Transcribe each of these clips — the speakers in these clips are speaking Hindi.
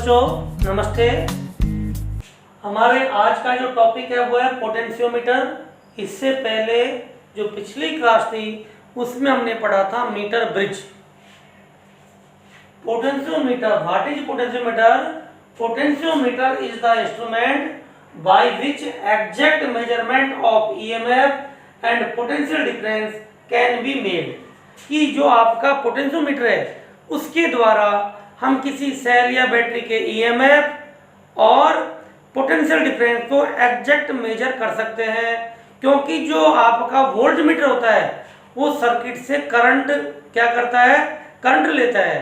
बच्चों नमस्ते। हमारे आज का जो टॉपिक है वो है पोटेंशियोमीटर। इससे पहले जो पिछली क्लास थी उसमें हमने पढ़ा था metre bridge. Potentiometer, what is potentiometer? Potentiometer is the instrument by which exact measurement of EMF and potential difference can be made. कि जो आपका पोटेंशियोमीटर है उसके द्वारा हम किसी सेल या बैटरी के ईएमएफ और पोटेंशियल डिफरेंस को एग्जैक्ट मेजर कर सकते हैं, क्योंकि जो आपका वोल्ट मीटर होता है वो सर्किट से करंट क्या करता है, करंट लेता है।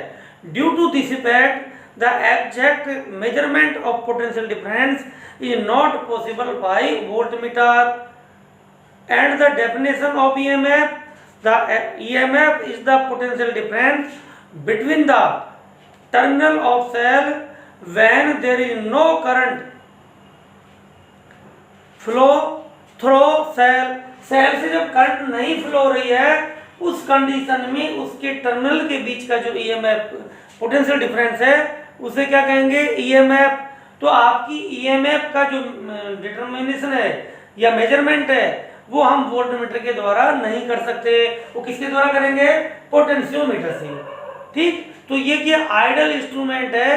Due to this effect the exact measurement of potential difference is not possible by voltmeter and the definition of EMF, the EMF is the potential difference between the terminal of cell when there is no current flow through cell। Cell से जब करंट नहीं फ्लो हो रही है उस कंडीशन में उसके टर्मिनल के बीच का जो ईएमएफ पोटेंशियल डिफरेंस है उसे क्या कहेंगे, ईएमएफ। तो आपकी ईएमएफ का जो डिटरमिनेशन है या मेजरमेंट है वो हम वोल्टमीटर के द्वारा नहीं कर सकते, वो किसके द्वारा करेंगे, पोटेंशियोमीटर से। ठीक, तो ये क्या आइडियल इंस्ट्रूमेंट है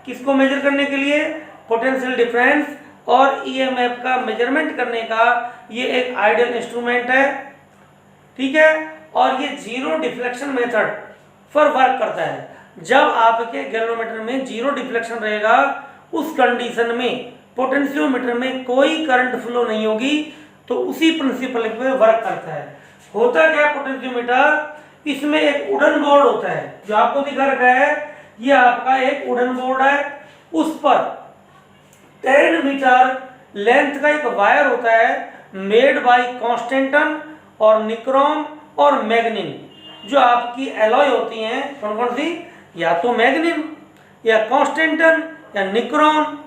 किसको मेजर करने के लिए, पोटेंशियल डिफरेंस और ईएमएफ का मेजरमेंट करने का ये एक आइडियल इंस्ट्रूमेंट है। ठीक है, और ये जीरो डिफ्लेक्शन मेथड पर वर्क करता है। जब आपके गैल्वेनोमीटर में जीरो डिफ्लेक्शन रहेगा उस कंडीशन में पोटेंशियोमीटर में कोई करंट फ्लो नहीं होगी, तो उसी प्रिंसिपल पे वर्क करता है। होता क्या पोटेंशियोमीटर, इसमें एक वुडन बोर्ड होता है जो आपको दिखा रखा है, ये आपका एक वुडन बोर्ड है, उस पर 10 मीटर लेंथ का एक वायर होता है मेड बाय कॉन्स्टेंटन और निक्रोम और मैग्नीन। जो आपकी एलॉय होती हैं कौन कौन सी, या तो मैग्नीन या कॉन्स्टेंटन या निक्रोम।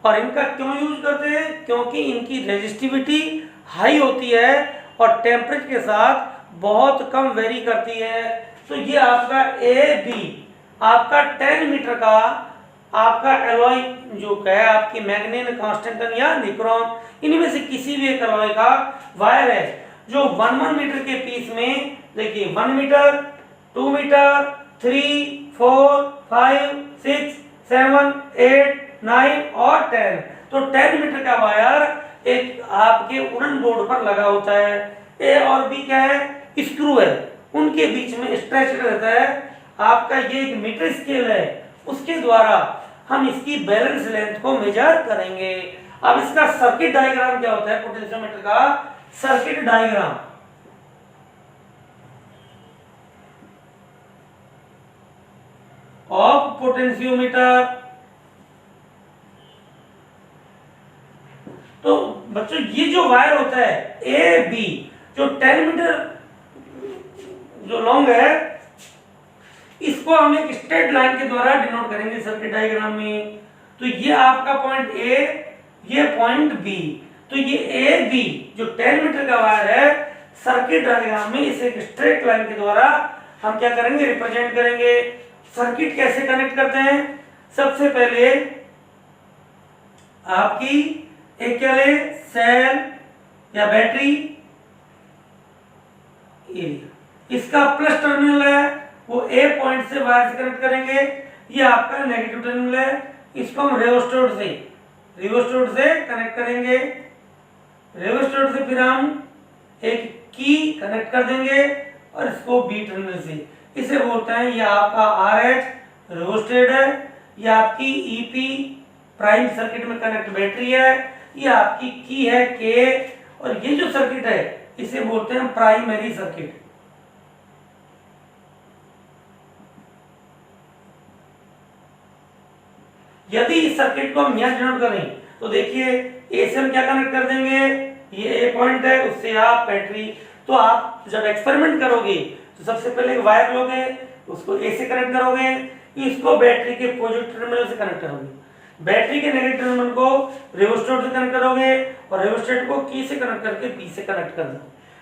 और इनका क्यों यूज करते हैं, क्योंकि इनकी रेजिस्टिविटी हाई होती है और टेम्परेचर के साथ बहुत कम वेरी करती है। तो ये आपका ए बी आपका 10 मीटर का आपका एलॉय जो है आपकी मैग्नीन, कांस्टेंटन या निक्रोम, इनमें से किसी भी एक एलॉय का वायर है जो 1 मीटर के पीस में, देखिए 1 मीटर, 2 मीटर, 3, 4, 5, 6, 7, 8, 9 और 10। तो 10 मीटर का वायर एक आपके वुडन बोर्ड पर लगा होता है। ए और बी क्या है, स्क्रू है, उनके बीच में स्ट्रेच रहता है। आपका ये एक मीटर स्केल है, उसके द्वारा हम इसकी बैलेंस लेंथ को मेजर करेंगे। अब इसका सर्किट डायग्राम क्या होता है, पोटेंशियोमीटर का सर्किट डायग्राम। Of potentiometer. तो बच्चों ये जो वायर होता है ए बी जो 10 मीटर जो लॉन्ग है, इसको हम एक स्ट्रेट लाइन के द्वारा डिनोट करेंगे सर्किट डायग्राम में। तो ये आपका पॉइंट ए, ये पॉइंट बी। तो ये ए बी जो 10 मीटर का वायर है सर्किट डायग्राम में इसे एक स्ट्रेट लाइन के द्वारा हम क्या करेंगे, रिप्रेजेंट करेंगे। सर्किट कैसे कनेक्ट करते हैं, सबसे पहले आपकी एक क्या ले, सेल या बैटरी एरिया, इसका प्लस टर्मिनल है वो ए पॉइंट से वायर से कनेक्ट करेंगे। ये आपका नेगेटिव टर्मिनल है, इसको हम रेओस्टेट से कनेक्ट करेंगे। रेओस्टेट से फिर हम एक की कनेक्ट कर देंगे और इसको बी टर्मिनल से, इसे बोलते हैं ये आपका RH रेओस्टेट है, ये आपकी EP प्राइम सर्किट में कनेक्ट बैटरी है, ये आपकी की है K, और ये जो सर्किट है इसे बोलते हैं प्राइमरी सर्किट। यदि इस सर्किट को हम यहां डिनोट करें तो देखिए ए से हम क्या कनेक्ट कर देंगे, ये ए पॉइंट है, उससे आप बैटरी। तो आप जब एक्सपेरिमेंट करोगे तो सबसे पहले वायर लोगे, उसको ए से कनेक्ट करोगे, इसको बैटरी के पॉजिटिव टर्मिनल से कनेक्ट करोगे, बैटरी के नेगेटिव टर्मिनल को रेओस्टेट से कनेक्ट करोगे और रेओस्टेट को की से कनेक्ट करके बी से कनेक्ट कर दो।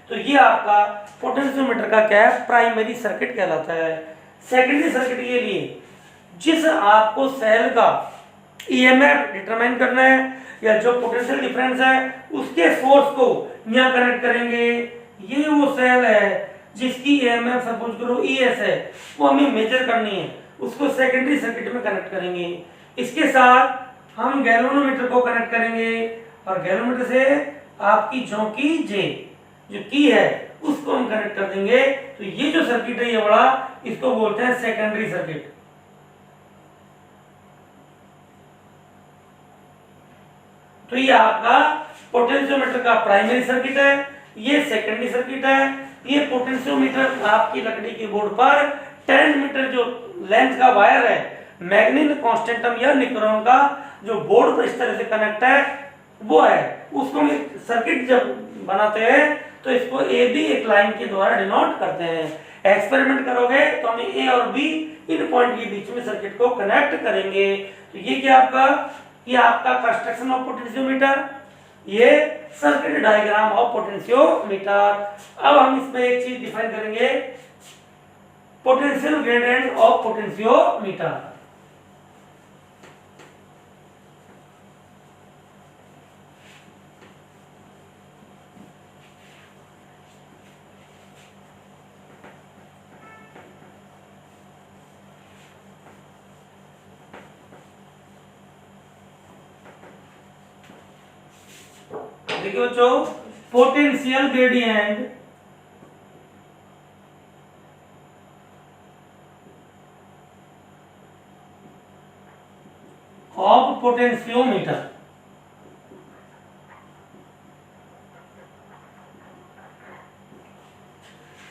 तो ये आपका पोटेंशियोमीटर का क्या है, प्राइमरी सर्किट कहलाता है। सेकेंडरी सर्किट के लिए जिस आपको सेल का ईएमएफ डिटरमाइन करना है या जो पोटेंशियल डिफरेंस है उसके सोर्स को यहाँ कनेक्ट करेंगे। ये वो सेल है जिसकी ईएमएफ सपोज करो ईएस है, वो हमें मेजर करनी है, उसको सेकेंडरी सर्किट में कनेक्ट करेंगे। इसके साथ हम गैल्वेनोमीटर को कनेक्ट करेंगे और गैल्वेनोमीटर से आपकी चौकी जे जो की है उसको हम कनेक्ट कर देंगे। तो ये जो सर्किट है ये बड़ा, इसको बोलते हैं सेकेंडरी सर्किट। तो ये आपका पोटेंशियोमीटर का प्राइमरी सर्किट है, ये सेकेंडरी सर्किट है। ये पोटेंशियोमीटर आपकी लकड़ी के बोर्ड पर 10 मीटर जो लेंथ का वायर है, मैग्नीन कॉन्स्टेंटम या निक्रोन का जो बोर्ड पर इस तरह से कनेक्ट है वो है, उसको हम सर्किट जब बनाते हैं तो इसको ए बी एक लाइन के द्वारा डिनोट करते हैं। एक्सपेरिमेंट करोगे तो हम ए और बी इन पॉइंट के बीच में सर्किट को कनेक्ट करेंगे। तो ये क्या आपका, ये आपका कंस्ट्रक्शन ऑफ पोटेंशियोमीटर, ये सर्किट डायग्राम ऑफ पोटेंशियोमीटर। अब हम इसमें एक चीज डिफाइन करेंगे, पोटेंशियल ग्रेडियंट ऑफ पोटेंशियोमीटर। देखिए बच्चों, पोटेंशियल ग्रेडियंट ऑफ पोटेंशियोमीटर,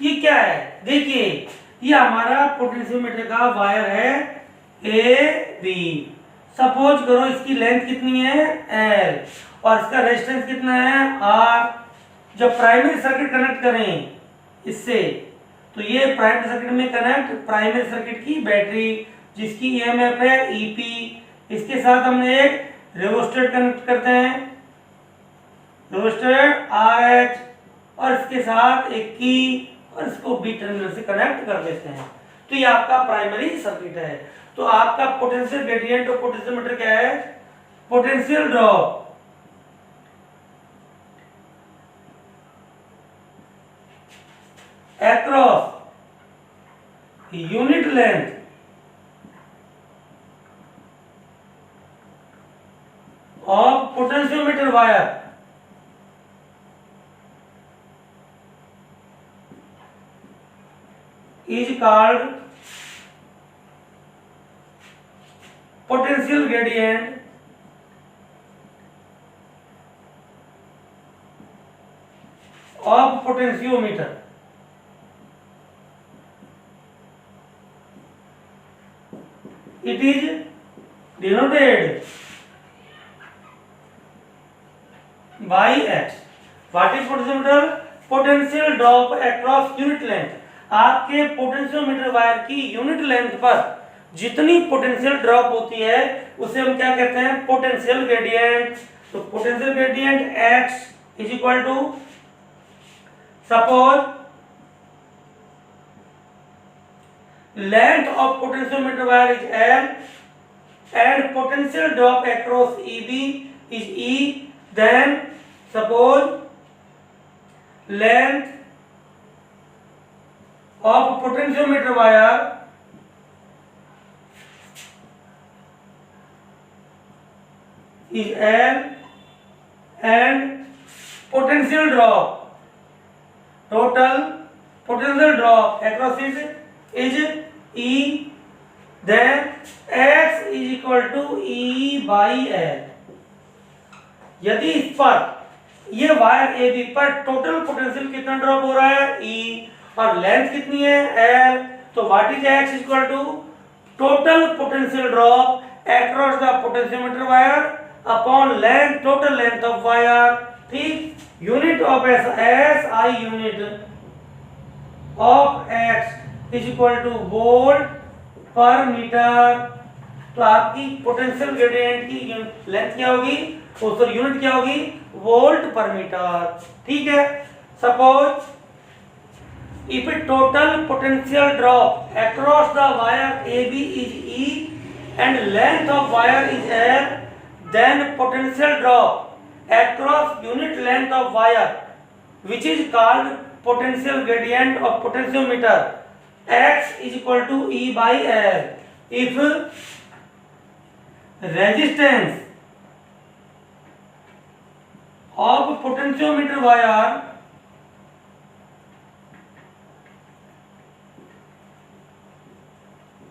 ये क्या है? देखिए ये हमारा पोटेंशियोमीटर का वायर है ए बी। सपोज करो इसकी लेंथ कितनी है एल और इसका रेजिस्टेंस कितना है आर। जब प्राइमरी सर्किट कनेक्ट करें इससे, तो ये प्राइमरी सर्किट में कनेक्ट प्राइमरी सर्किट की बैटरी जिसकी ईएमएफ है ईपी, इसके साथ हमने एक रेजिस्टर कनेक्ट करते हैं, रेजिस्टर आरएच, और इसके साथ एक की और इसको बी टर्मिनल से कनेक्ट कर देते हैं। तो ये आपका प्राइमरी सर्किट है। तो आपका पोटेंशियल ग्रेडियंट ऑफ पोटेंशियोमीटर क्या है? Potential drop across unit length of potentiometer wire is called potential gradient of potentiometer. It is denoted by X. What is potentiometer? Potential drop across unit length. आपके पोटेंशियोमीटर वायर की यूनिट लेंथ पर जितनी पोटेंशियल ड्रॉप होती है उसे हम क्या कहते हैं? Potential gradient. तो potential gradient X is equal to, suppose length of potentiometer wire is L and potential drop across EB is E, then suppose length of potentiometer wire is L and potential drop, total potential drop across is E, then X is equal to E by L। यदि इस पर ये वायर ए बी पर टोटल पोटेंशियल कितना ड्रॉप हो रहा है E और लेंथ कितनी है L, तो what is X equal to total potential drop across the potentiometer wire upon length, total length of wire. ठीक, unit of S I unit of X is equal to volt per metre. तो आपकी पोटेंशियल ग्रेडियंट की लेंथ क्या होगी, सॉरी यूनिट क्या होगी? Volt per metre. ठीक है, suppose if total potential drop across the wire AB is E and length of wire is L, then potential drop across unit length of wire, which is called potential gradient of potentiometer, X is equal to E by L. If resistance of potentiometer wire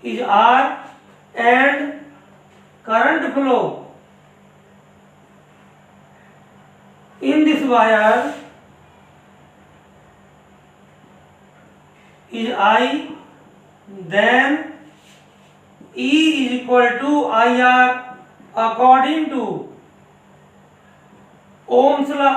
is R and current flow in this wire is I, then E is equal to IR according to Ohm's law.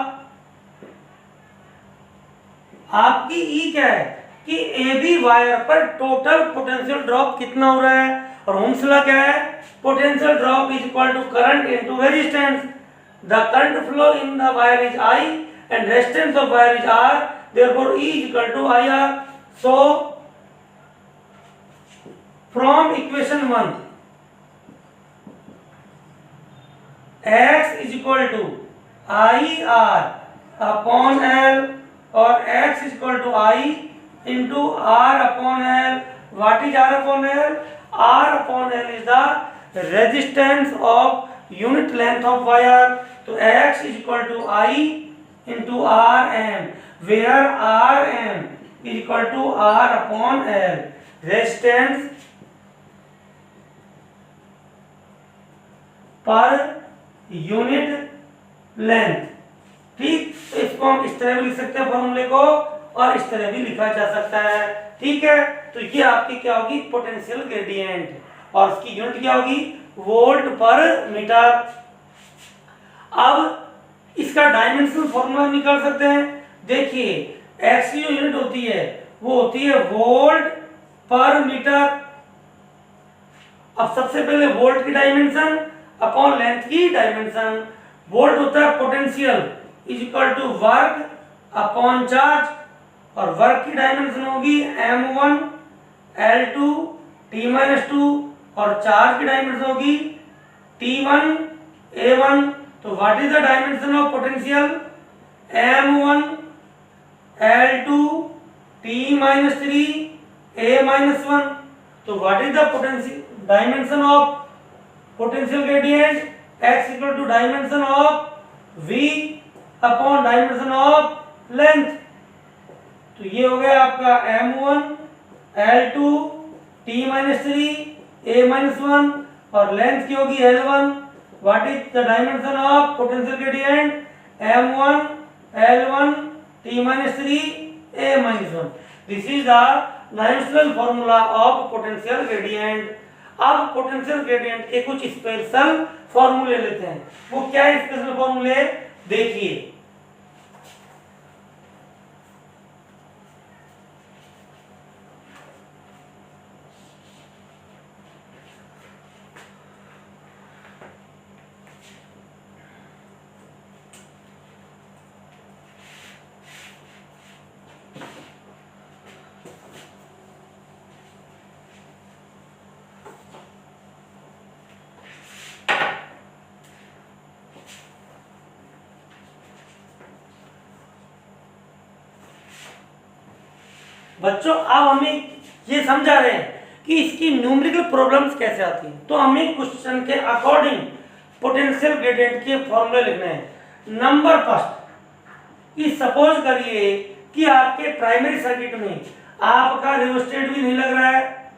आपकी E क्या है कि AB वायर पर टोटल पोटेंशियल ड्रॉप कितना हो रहा है, और ओम्स लॉ क्या है, potential drop is equal to current into resistance. The current flow in the wire is I and resistance of wire is R, therefore E is equal to IR. So from equation 1 X is equal to IR upon L और X is equal to I into R upon L. What is R upon L? R upon L is the resistance of unit length of wire. So X is equal to I into Rm, where Rm is equal to R upon L. Resistance per unit length. ठीक, तो इसको हम इस तरह भी लिख सकते हैं फॉर्मूले को, और इस तरह भी लिखा जा सकता है। ठीक है, तो ये आपकी क्या होगी, पोटेंशियल ग्रेडियंट, और इसकी यूनिट क्या होगी, वोल्ट पर मीटर। अब इसका डायमेंशन फॉर्मूला निकाल सकते हैं। देखिए एक्स की जो यूनिट होती है वो होती है वोल्ट पर मीटर। अब सबसे पहले वोल्ट की डायमेंशन अपॉन लेंथ की डायमेंशन। वोल्ट होता है potential is equal to work upon charge, और वर्क की डायमेंशन होगी m1 L2 T-2, और चार्ज की डायमेंशन होगी T1 A1। तो what is the dimension of potential, m1 L2 T-3 A-1। तो what is the potential dimension of potential gradient, x equal to dimension of v upon dimension of length। तो ये हो गया आपका m1 L2 T-3 A-1, और लेंथ की होगी L1। What is the dimension of potential gradient, m1 L1 T-3 A-1। This is the dimensional formula of potential gradient. अब पोटेंशियल ग्रेडियंट के कुछ स्पेशल फॉर्मूले लेते हैं। वो क्या है स्पेशल फॉर्मूले, देखिए। बच्चों अब हमें ये समझा रहे हैं कि इसकी न्यूमेरिकल प्रॉब्लम्स कैसे आती हैं। तो हमें क्वेश्चन के अकॉर्डिंग पोटेंशियल ग्रेडियंट के फॉर्मूले लिखने हैं। नंबर फर्स्ट कि सपोज करिए कि आपके प्राइमरी सर्किट में आपका रेजिस्टेंस भी नहीं लग रहा है,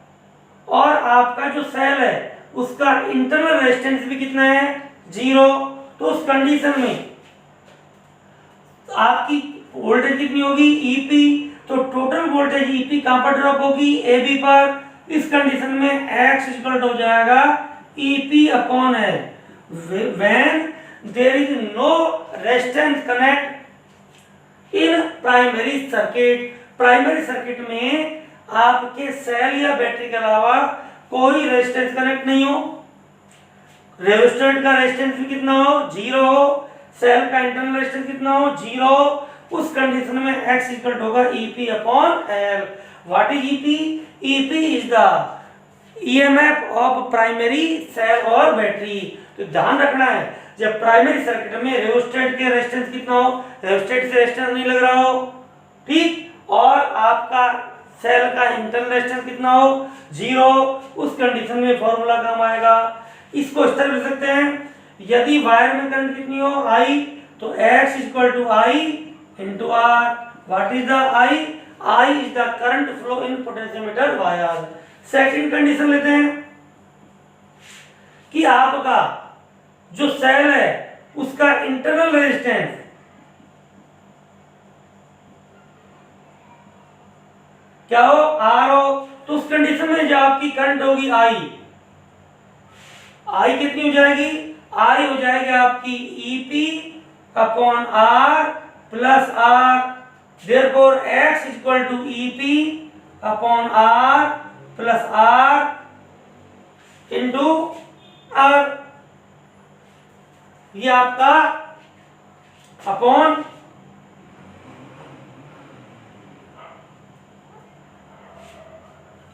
और आपका जो सेल है उसका इंटरनल रेजिस्टेंस भी कितना है, 0। तो उस कंडीशन में आपकी वोल्टेज कितनी होगी, ईपी। तो टोटल वोल्टेज ईपी कहां पर ड्रॉप होगी, एबी पर। इस कंडीशन में एक्स इक्वल हो जाएगा EP upon L when there is no resistance connect in primary circuit. Primary circuit में आपके सेल या बैटरी के अलावा कोई रेजिस्टेंस कनेक्ट नहीं हो, रेजिस्टेंस का रेजिस्टेंस भी कितना हो, 0 हो, सेल का इंटरनल रेजिस्टेंस कितना हो, 0। उस कंडीशन में x इक्वल होगा ep upon l। What is ep? ep is the EMF of primary cell और बैटरी। तो ध्यान रखना है जब प्राइमरी सर्किट में रियोस्टेट के रेजिस्टेंस कितना हो, रियोस्टेट से रेजिस्टेंस नहीं लग रहा हो, ठीक, और आपका सेल का इंटरनल रेजिस्टेंस कितना हो, 0, उस कंडीशन में फॉर्मूला काम आएगा। इसको इस तरह लिख सकते हैं, यदि वायर में करंट कितनी हो, I, तो X equal to I into R। What is the I is the current flow in potentiometer wire. Second condition लेते हैं कि आपका जो सेल है उसका इंटरनल रेजिस्टेंस क्या हो, R हो। तो उस कंडीशन में जो आपकी करंट होगी I कितनी हो जाएगी, I हो जाएगी आपकी EP upon R plus R। Therefore X equal to EP upon R plus R into R। ये आपका अपॉन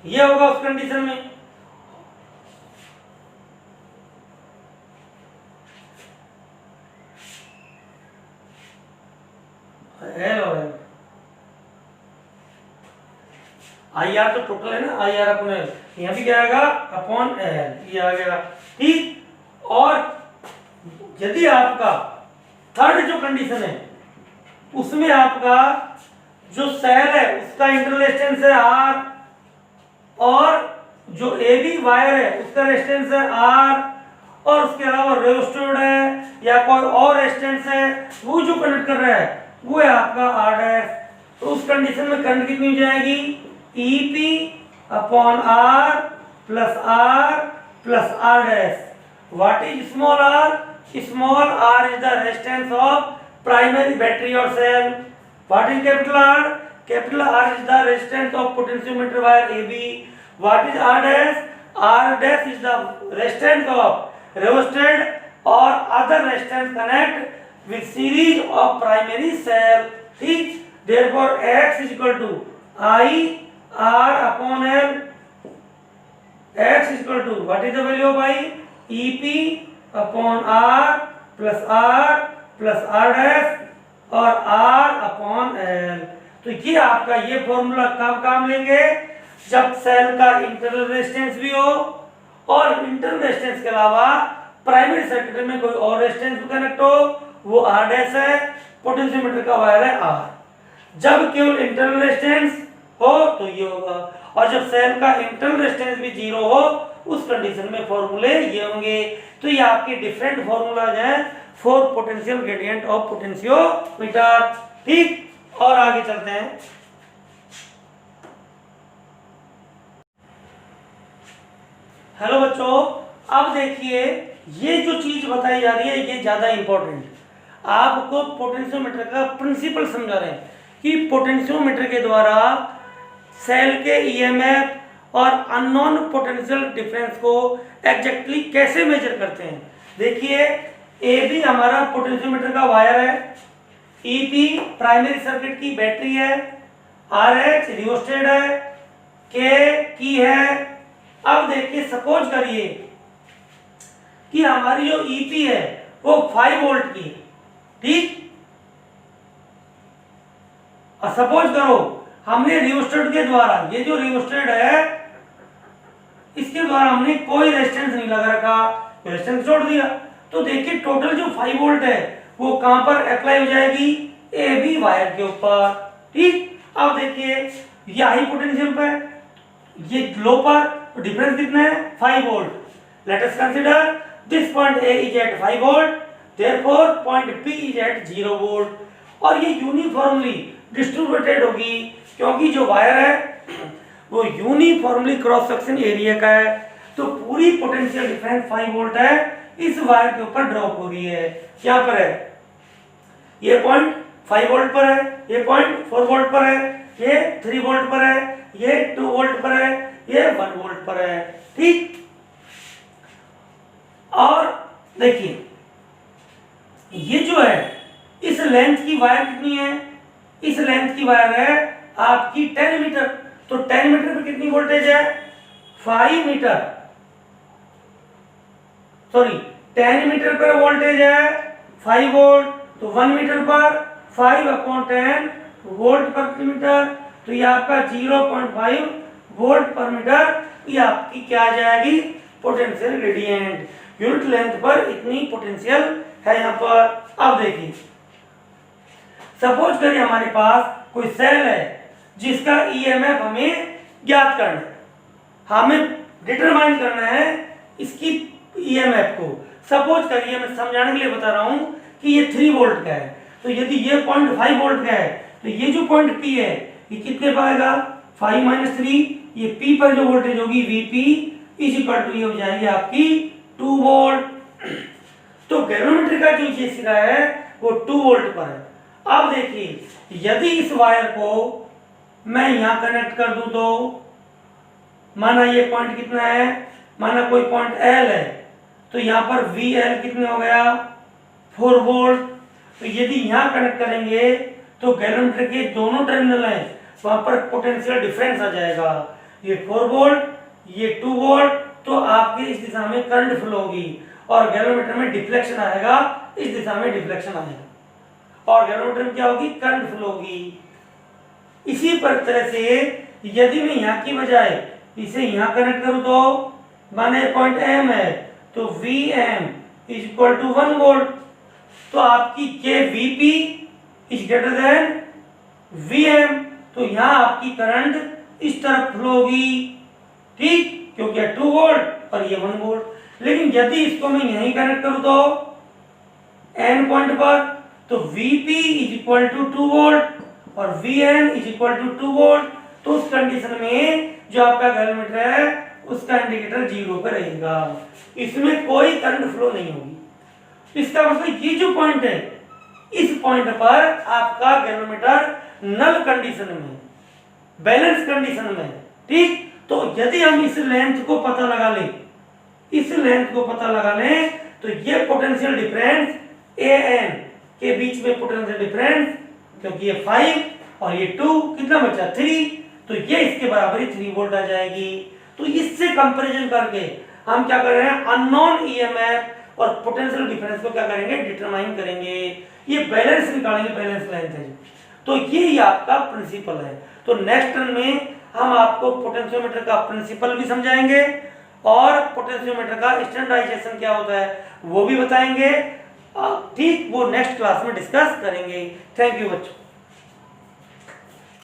ये होगा उस कंडीशन में। आई आर तो टोटल है ना, आई आर अपॉन एल, यहां भी क्या आएगा, अपॉन एल, ये आ गया, ठीक। और यदि आपका थर्ड जो कंडीशन है उसमें आपका जो सेल है उसका इंटरनल रेजिस्टेंस है R, और जो AB वायर है उसका रेजिस्टेंस है R, और उसके अलावा रेजिस्टेंस है या कोई और रेजिस्टेंस है वो जो कनेक्ट कर रहा है वो है आपका R'। तो उस कंडीशन में करंट कितनी हो जाएगी, EP upon R plus R plus R'। What is small r? Small r is the resistance of primary battery और cell. What is capital R? Capital R is the resistance of potentiometer wire AB। What is R'? R' is the resistance of resisted और other resistance connect with series of primary cell, ठीक। Therefore X is equal to I R upon L। X is equal to what is the value of I? EP upon R plus R' और R upon L। तो ये आपका ये फॉर्मूला कब काम लेंगे, जब सेल का इंटरनल रेजिस्टेंस भी हो और इंटरनल रेजिस्टेंस के अलावा प्राइमरी सर्किट में कोई और रेजिस्टेंस कनेक्ट हो, वो R' है, पोटेंशियोमीटर का वायर है R। जब केवल इंटरनल रेजिस्टेंस हो तो ये होगा, और जब सेल का इंटरनल रेजिस्टेंस भी 0 हो उस कंडीशन में फॉर्मूले ये होंगे। तो ये आपके डिफरेंट फॉर्मूलाज हैं for potential gradient of potentiometer, ठीक। और आगे चलते हैं। हेलो बच्चों, अब देखिए ये जो चीज बताई जा रही है ये ज्यादा इंपॉर्टेंट, आपको पोटेंशियोमीटर का प्रिंसिपल समझा रहे हैं कि पोटेंशियोमीटर के द्वारा सेल के ईएमएफ और अननोन पोटेंशियल डिफरेंस को एग्जैक्टली कैसे मेजर करते हैं। देखिए AB हमारा पोटेंशियोमीटर का वायर है, EP प्राइमरी सर्किट की बैटरी है, RH रियोस्टेट है, K की है। अब देखिए सपोज करिए कि हमारी जो EP है वो 5 वोल्ट की, ठीक। और सपोज करो हमने रियोस्टेट के द्वारा, ये जो रियोस्टेट है इसके द्वारा हमने कोई रेजिस्टेंस नहीं लगा रखा, रेजिस्टेंस छोड़ दिया, तो देखिए टोटल जो 5 वोल्ट है वो कहां पर अप्लाई हो जाएगी, AB वायर के ऊपर, ठीक। अब देखिए ये हाई पोटेंशियल पर, ये लो पर, तो डिफरेंस कितना है, 5 volt. Let us consider this point A is at 5 volt, therefore point B is at 0 volt. और ये यूनिफॉर्मली डिस्ट्रीब्यूटेड होगी क्योंकि जो वायर है वो यूनिफॉर्मली क्रॉस सेक्शन एरिया का है, तो पूरी पोटेंशियल डिफरेंस 5 वोल्ट है इस वायर के ऊपर ड्रॉप हो रही है। क्या पर है, ये पॉइंट 5 वोल्ट पर है, ये पॉइंट 4 वोल्ट पर है, ये 3 वोल्ट पर है, ये 2 वोल्ट पर है, ये 1 वोल्ट पर है, ठीक। और देखिए ये जो है इस लेंथ की वायर कितनी है, इस लेंथ की वायर है आपकी 10 मीटर, तो 10 मीटर पे कितनी वोल्टेज है, 5 मीटर, सॉरी 10 मीटर पर वोल्टेज है 5 वोल्ट, तो 1 मीटर पर 5/10 वोल्ट पर मीटर, तो ये आपका 0.5 वोल्ट पर मीटर, ये आपकी क्या आ जाएगी पोटेंशियल ग्रेडियंट। यूनिट लेंथ पर इतनी पोटेंशियल है यहाँ पर। अब देखिए सपोज करिए हमारे पास कोई सेल है जिसका ईएमएफ हमें ज्ञात करना है, हमें डिटरमाइन करना है इसकी ईएमएफ को। सपोज करिए मैं समझाने के लिए बता रहा हूं कि ये 3 वोल्ट का है, तो यदि ये 0.5 वोल्ट का है तो ये जो पॉइंट P है ये कितने पर आएगा 5 - 3, ये P पर जो वोल्टेज होगी Vp = ये हो जाएगी आपकी 2 वोल्ट। तो गैल्वेनोमीटर का जो ये सिरा है वो 2 वोल्ट पर है। अब देखिए यदि इस वायर को मैं यहां कनेक्ट कर दूं तो माना ये पॉइंट कितना है, माना कोई पॉइंट L है, तो यहां पर VL कितने हो गया 4 वोल्ट। तो यदि यहां कनेक्ट करेंगे तो गैल्वेनोमीटर के दोनों टर्मिनल हैं वहां पर पोटेंशियल डिफरेंस आ जाएगा, ये 4 वोल्ट ये 2 वोल्ट, तो आपके इस दिशा में करंट फ्लो होगी और गैल्वेनोमीटर में डिफ्लेक्शन आएगा, इस दिशा में डिफ्लेक्शन आएगा और गैल्वेनोमीटर में क्या होगी करंट फ्लो होगी। इसी पर तरह से यदि मैं यहाँ की बजाय इसे यहाँ कनेक्ट करूं तो माने पॉइंट M है तो Vm = 1 वोल्ट, तो आपकी Vp > Vm, तो यहाँ आपकी करंट इस तरफ फ्लो होगी, ठीक, क्योंकि 2 वोल्ट और ये 1 वोल्ट। लेकिन यदि इसको मैं यहीं कनेक्ट करूं तो N पॉइंट पर, तो Vp = 2 वोल्ट और Vn = 2 वोल्ट, तो उस कंडीशन में जो आपका गैल्वेनोमीटर है उसका इंडिकेटर 0 पर रहेगा, इसमें कोई करंट फ्लो नहीं होगी। इसका मतलब ये जो पॉइंट है इस पॉइंट पर आपका गैल्वेनोमीटर नल कंडीशन में, बैलेंस कंडीशन में, ठीक। तो यदि हम इस लेंथ को पता लगा लें, इस लेंथ को पता लगा लें तो ये पोटेंशियल डिफरेंस An के बीच में पोटेंशियल डिफरेंस, क्योंकि ये 5 और ये 2 कितना बचा 3, तो ये इसके बराबर ही 3 वोल्ट आ जाएगी। तो इससे कंपैरिजन करके हम क्या कर रहे हैं अननोन ईएमएफ और पोटेंशियल डिफरेंस को क्या करेंगे डिटरमाइन करेंगे, ये बैलेंस निकालेंगे, बैलेंस लेंथ है। तो ये आपका प्रिंसिपल है। तो नेक्स्ट टर्म में हम आपको पोटेंशियोमीटर का प्रिंसिपल भी समझाएंगे और पोटेंशियोमीटर का स्टैंडर्डाइजेशन क्या होता है वो भी बताएंगे, ठीक, वो नेक्स्ट क्लास में डिस्कस करेंगे। थैंक यू बच्चों।